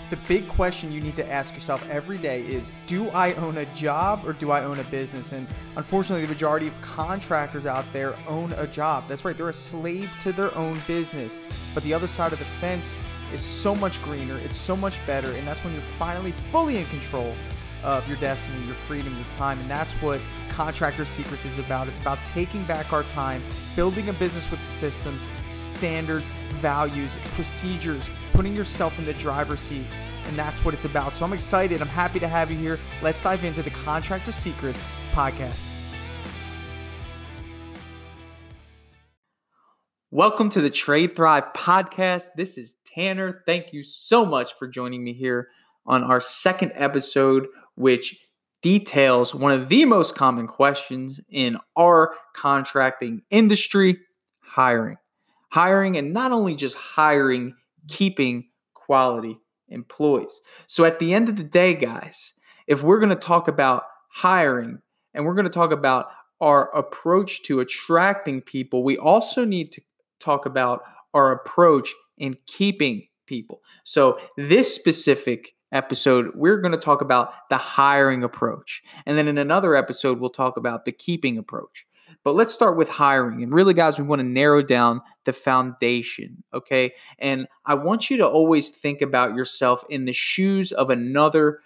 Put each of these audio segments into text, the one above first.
The big question you need to ask yourself every day is, do I own a job or do I own a business? And unfortunately, the majority of contractors out there own a job. That's right, they're a slave to their own business. But the other side of the fence is so much greener, it's so much better, and that's when you're finally fully in control of your destiny, your freedom, your time. And that's what Contractor Secrets is about. It's about taking back our time, building a business with systems, standards, values, procedures, putting yourself in the driver's seat. And that's what it's about. So I'm excited. I'm happy to have you here. Let's dive into the Contractor Secrets podcast. Welcome to the Trade Thrive podcast. This is Tanner. Thank you so much for joining me here on our second episode, which details one of the most common questions in our contracting industry: hiring. Hiring, and not only just hiring, keeping quality employees. So at the end of the day, guys, if we're going to talk about hiring and we're going to talk about our approach to attracting people, we also need to talk about our approach in keeping people. So this specific episode, we're going to talk about the hiring approach. And then in another episode, we'll talk about the keeping approach. But let's start with hiring. And really, guys, we want to narrow down the foundation, okay? And I want you to always think about yourself in the shoes of another,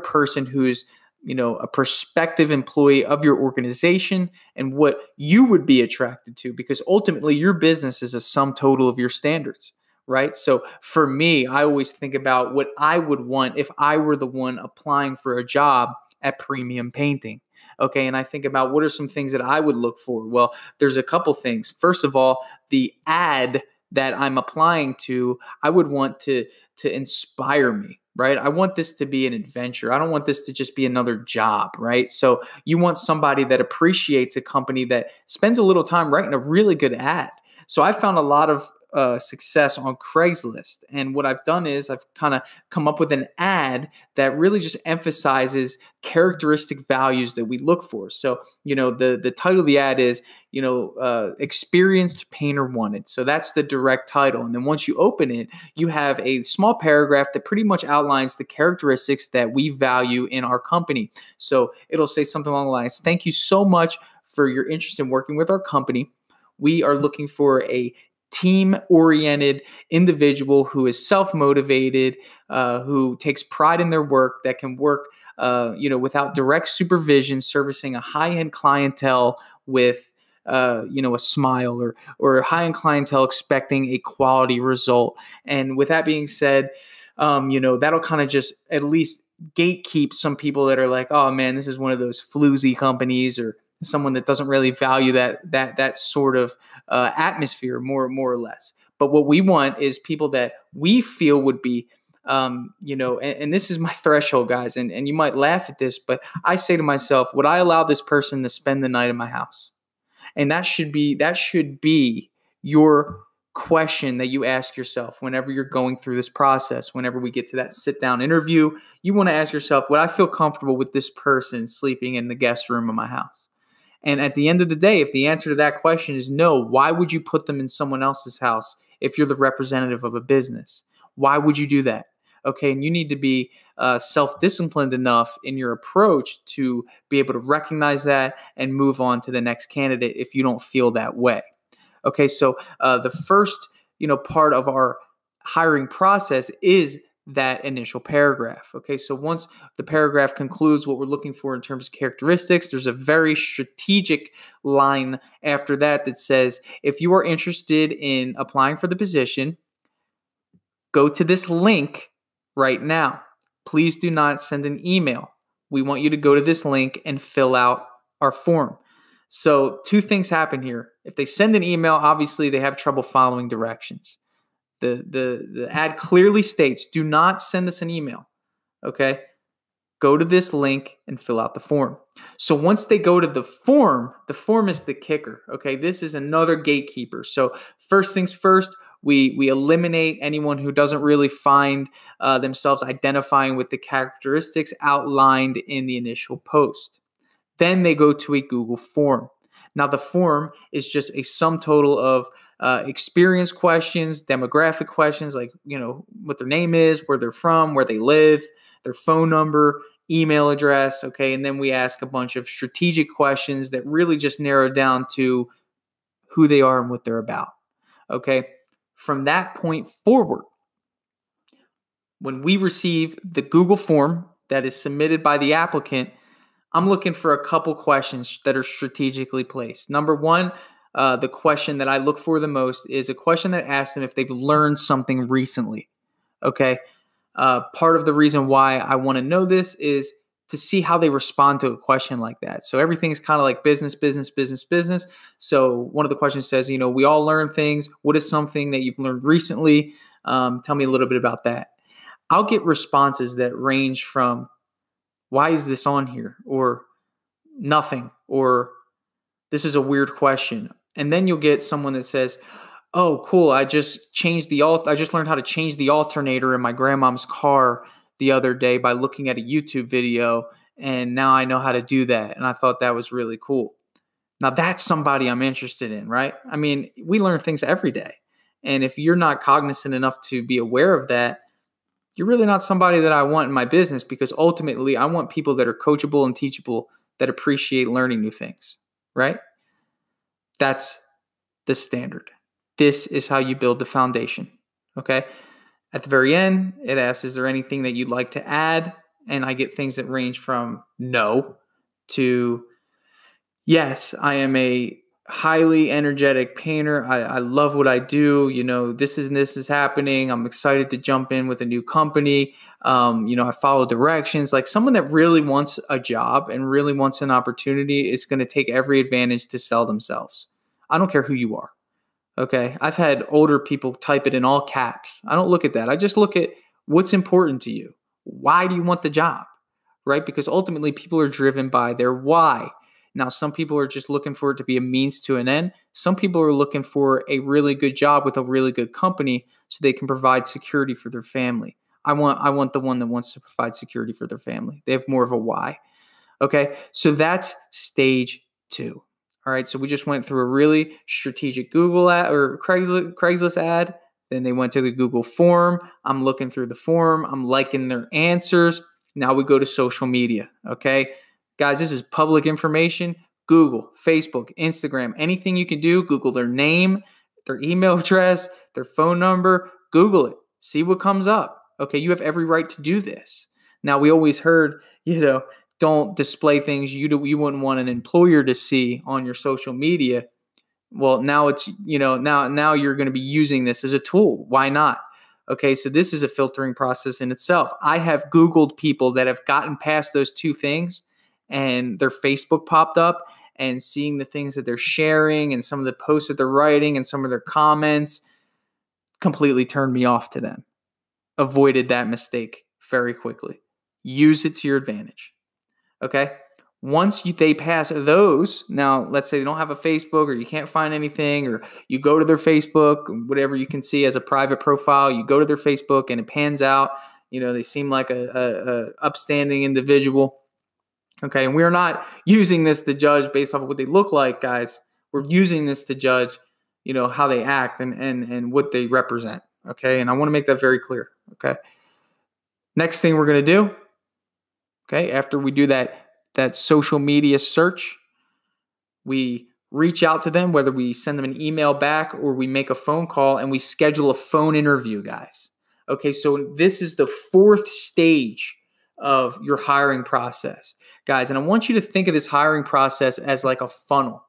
person who's, a prospective employee of your organization and what you would be attracted to, because ultimately your business is a sum total of your standards, right? So for me, I always think about what I would want if I were the one applying for a job at Premium Painting. Okay, and I think about what are some things that I would look for. Well, there's a couple things. First of all, the ad that I'm applying to, I would want to inspire me, right? I want this to be an adventure. I don't want this to just be another job, right? So you want somebody that appreciates a company that spends a little time writing a really good ad. So I found a lot of success on Craigslist. And what I've done is I've kind of come up with an ad that really just emphasizes characteristic values that we look for. So, the title of the ad is, experienced painter wanted. So that's the direct title. And then once you open it, you have a small paragraph that pretty much outlines the characteristics that we value in our company. So it'll say something along the lines: thank you so much for your interest in working with our company. We are looking for a team-oriented individual who is self-motivated, who takes pride in their work, that can work, without direct supervision, servicing a high-end clientele with, a smile, or a high-end clientele expecting a quality result. And with that being said, that'll kind of just at least gatekeep some people that are like, oh man, this is one of those floozy companies, or someone that doesn't really value that sort of atmosphere, more or less. But what we want is people that we feel would be, and this is my threshold, guys, and you might laugh at this, but I say to myself, would I allow this person to spend the night in my house? And that should be your question that you ask yourself whenever you're going through this process. Whenever we get to that sit down interview, you want to ask yourself, would I feel comfortable with this person sleeping in the guest room of my house? And at the end of the day, if the answer to that question is no, why would you put them in someone else's house if you're the representative of a business? Why would you do that? Okay, and you need to be self-disciplined enough in your approach to be able to recognize that and move on to the next candidate if you don't feel that way. Okay, so the first part of our hiring process is that initial paragraph. Okay, so once the paragraph concludes what we're looking for in terms of characteristics, there's a very strategic line after that that says, if you are interested in applying for the position, go to this link right now. Please do not send an email. We want you to go to this link and fill out our form. So two things happen here. If they send an email, obviously they have trouble following directions. The ad clearly states, do not send us an email, okay? Go to this link and fill out the form. So once they go to the form is the kicker, okay? This is another gatekeeper. So first things first, we eliminate anyone who doesn't really find themselves identifying with the characteristics outlined in the initial post. Then they go to a Google form. Now, the form is just a sum total of experience questions, demographic questions, like, what their name is, where they're from, where they live, their phone number, email address. Okay. And then we ask a bunch of strategic questions that really just narrow down to who they are and what they're about. Okay. From that point forward, when we receive the Google form that is submitted by the applicant, I'm looking for a couple questions that are strategically placed. Number one, the question that I look for the most is a question that asks them if they've learned something recently. Okay. Part of the reason why I want to know this is to see how they respond to a question like that. So everything's kind of like business, business, business, business. So one of the questions says, we all learn things. What is something that you've learned recently? Tell me a little bit about that. I'll get responses that range from, why is this on here? Or nothing. Or this is a weird question. And then you'll get someone that says, oh, cool, I just learned how to change the alternator in my grandmom's car the other day by looking at a YouTube video, and now I know how to do that. And I thought that was really cool. Now that's somebody I'm interested in, right? I mean, we learn things every day. And if you're not cognizant enough to be aware of that, you're really not somebody that I want in my business, because ultimately I want people that are coachable and teachable, that appreciate learning new things, right? That's the standard. This is how you build the foundation, okay? At the very end, it asks, is there anything that you'd like to add? And I get things that range from no to yes, I am a highly energetic painter. I love what I do. This is happening. I'm excited to jump in with a new company. I follow directions. Like, someone that really wants a job and really wants an opportunity is going to take every advantage to sell themselves. I don't care who you are. Okay. I've had older people type it in all caps. I don't look at that. I just look at what's important to you. Why do you want the job? Right? Because ultimately people are driven by their why. Now, some people are just looking for it to be a means to an end. Some people are looking for a really good job with a really good company so they can provide security for their family. I want the one that wants to provide security for their family. They have more of a why. Okay. So that's stage 2. All right, so we just went through a really strategic Google ad or Craigslist ad. Then they went to the Google form. I'm looking through the form. I'm liking their answers. Now we go to social media, okay? Guys, this is public information. Google, Facebook, Instagram, anything you can do. Google their name, their email address, their phone number. Google it. See what comes up. Okay, you have every right to do this. Now, we always heard, don't display things you wouldn't want an employer to see on your social media. Well, now it's, now you're going to be using this as a tool. Why not? Okay, so this is a filtering process in itself. I have Googled people that have gotten past those 2 things and their Facebook popped up, and seeing the things that they're sharing and some of the posts that they're writing and some of their comments completely turned me off to them. Avoided that mistake very quickly. Use it to your advantage. Okay. Once they pass those, now let's say they don't have a Facebook, or you can't find anything, or you go to their Facebook, whatever you can see as a private profile, you go to their Facebook and it pans out, they seem like a upstanding individual. Okay. And we're not using this to judge based off of what they look like, guys. We're using this to judge, how they act and what they represent. Okay. And I want to make that very clear. Okay. Next thing we're going to do, okay, after we do that social media search, we reach out to them, whether we send them an email back or we make a phone call, and we schedule a phone interview, guys. Okay, so this is the 4th stage of your hiring process, guys. And I want you to think of this hiring process as like a funnel,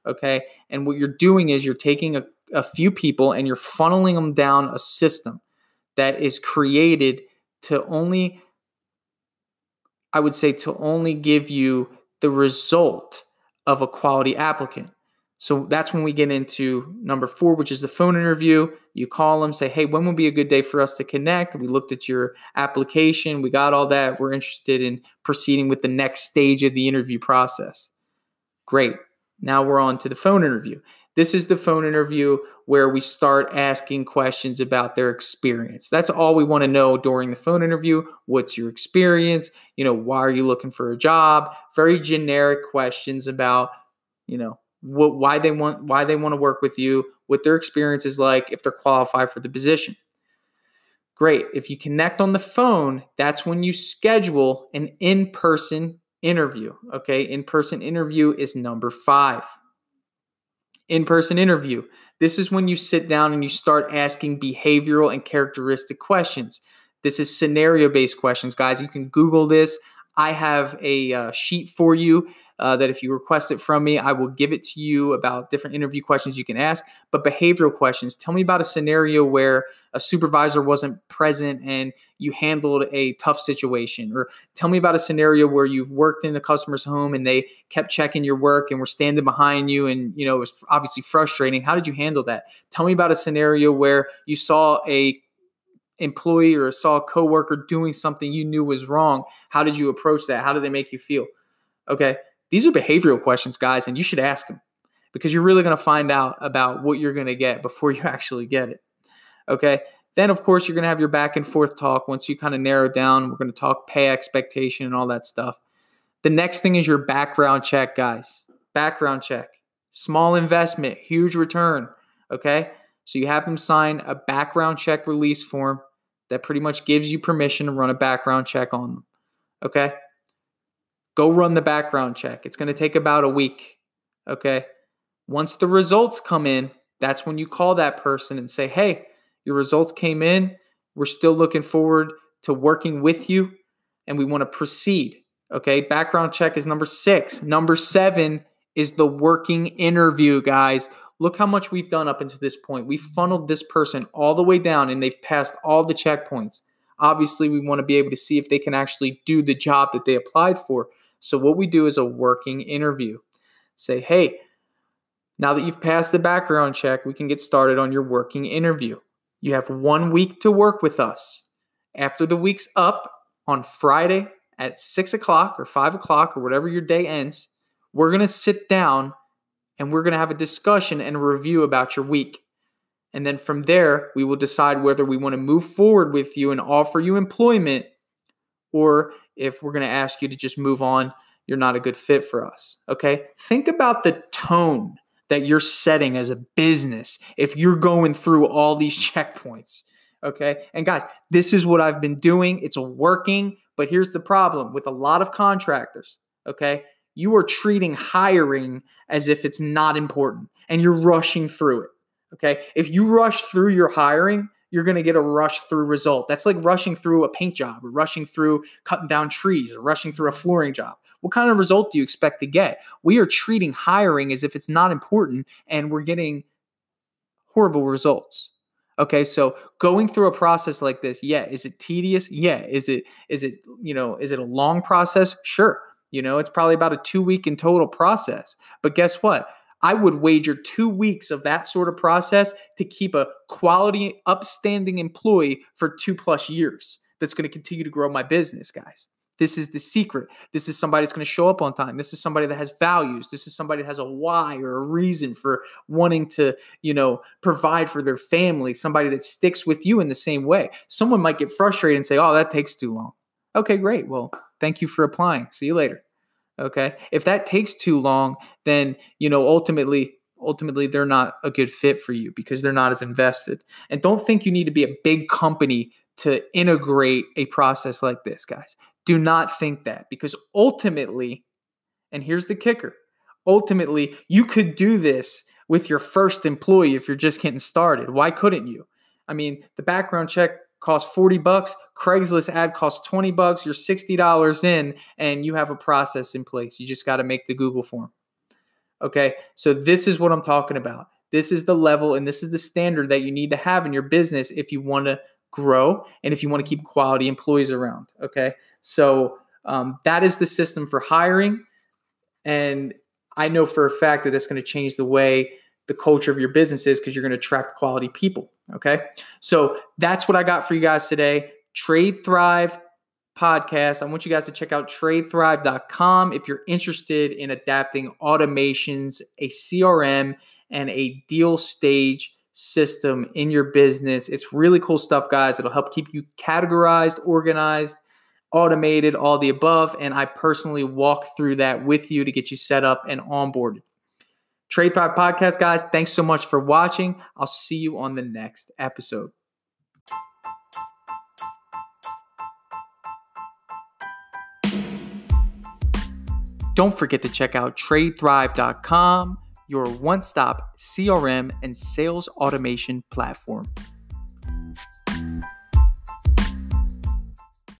okay? And what you're doing is you're taking a few people and you're funneling them down a system that is created to only give you the result of a quality applicant. So that's when we get into number 4, which is the phone interview. You call them, say, hey, when would be a good day for us to connect? We looked at your application. We got all that. We're interested in proceeding with the next stage of the interview process. Great. Now we're on to the phone interview. This is the phone interview where we start asking questions about their experience. That's all we want to know during the phone interview. What's your experience? Why are you looking for a job? Very generic questions about, why they want to work with you, what their experience is like, if they're qualified for the position. Great. If you connect on the phone, that's when you schedule an in-person interview. Okay. In-person interview is number 5. In-person interview. This is when you sit down and you start asking behavioral and characteristic questions. This is scenario-based questions, guys. You can Google this. I have a sheet for you that if you request it from me, I will give it to you about different interview questions you can ask. But behavioral questions, tell me about a scenario where a supervisor wasn't present and you handled a tough situation. Or tell me about a scenario where you've worked in the customer's home and they kept checking your work and were standing behind you and, it was obviously frustrating. How did you handle that? Tell me about a scenario where you saw a employee or saw a coworker doing something you knew was wrong. How did you approach that? How did they make you feel? Okay. These are behavioral questions, guys, and you should ask them because you're really going to find out about what you're going to get before you actually get it. Okay. Then, of course, you're going to have your back and forth talk. Once you kind of narrow down, we're going to talk pay expectation and all that stuff. The next thing is your background check, guys. Background check. Small investment, huge return. Okay. So you have them sign a background check release form that pretty much gives you permission to run a background check on them. Okay. Go run the background check. It's going to take about a week. Okay. Once the results come in, that's when you call that person and say, hey, your results came in. We're still looking forward to working with you and we want to proceed. Okay. Background check is number 6. Number 7 is the working interview, guys. Look how much we've done up until this point. We've funneled this person all the way down and they've passed all the checkpoints. Obviously, we want to be able to see if they can actually do the job that they applied for. So what we do is a working interview. Say, hey, now that you've passed the background check, we can get started on your working interview. You have 1 week to work with us. After the week's up on Friday at 6 o'clock or 5 o'clock or whatever your day ends, we're going to sit down and we're going to have a discussion and a review about your week. And then from there, we will decide whether we want to move forward with you and offer you employment, or if we're going to ask you to just move on, you're not a good fit for us. Okay? Think about the tone that you're setting as a business if you're going through all these checkpoints. Okay? And guys, this is what I've been doing. It's working, but here's the problem with a lot of contractors. Okay? You are treating hiring as if it's not important and you're rushing through it. Okay. If you rush through your hiring, you're going to get a rush through result. That's like rushing through a paint job or rushing through cutting down trees or rushing through a flooring job. What kind of result do you expect to get? We are treating hiring as if it's not important and we're getting horrible results. Okay, so going through a process like this, yeah, is it tedious? Yeah. Is it a long process? Sure. It's probably about a 2-week in total process. But guess what? I would wager 2 weeks of that sort of process to keep a quality, upstanding employee for 2+ years that's going to continue to grow my business, guys. This is the secret. This is somebody that's going to show up on time. This is somebody that has values. This is somebody that has a why or a reason for wanting to, provide for their family. Somebody that sticks with you in the same way. Someone might get frustrated and say, oh, that takes too long. Okay, great. Well, thank you for applying. See you later. Okay. If that takes too long, then, ultimately they're not a good fit for you because they're not as invested. And don't think you need to be a big company to integrate a process like this, guys. Do not think that, because ultimately, and here's the kicker, ultimately you could do this with your first employee if you're just getting started. Why couldn't you? I mean, the background check costs $40, Craigslist ad costs $20, you're $60 in, and you have a process in place. You just got to make the Google form. Okay, so this is what I'm talking about. This is the level and this is the standard that you need to have in your business if you want to grow and if you want to keep quality employees around. Okay, so that is the system for hiring, and I know for a fact that that's going to change the way the culture of your business is because you're going to attract quality people. Okay. So that's what I got for you guys today. Trade Thrive podcast. I want you guys to check out tradethrive.com if you're interested in adapting automations, a CRM, and a deal stage system in your business. It's really cool stuff, guys. It'll help keep you categorized, organized, automated, all the above. And I personally walk through that with you to get you set up and onboarded. Trade Thrive Podcast, guys, thanks so much for watching. I'll see you on the next episode. Don't forget to check out TradeThrive.com, your one-stop CRM and sales automation platform.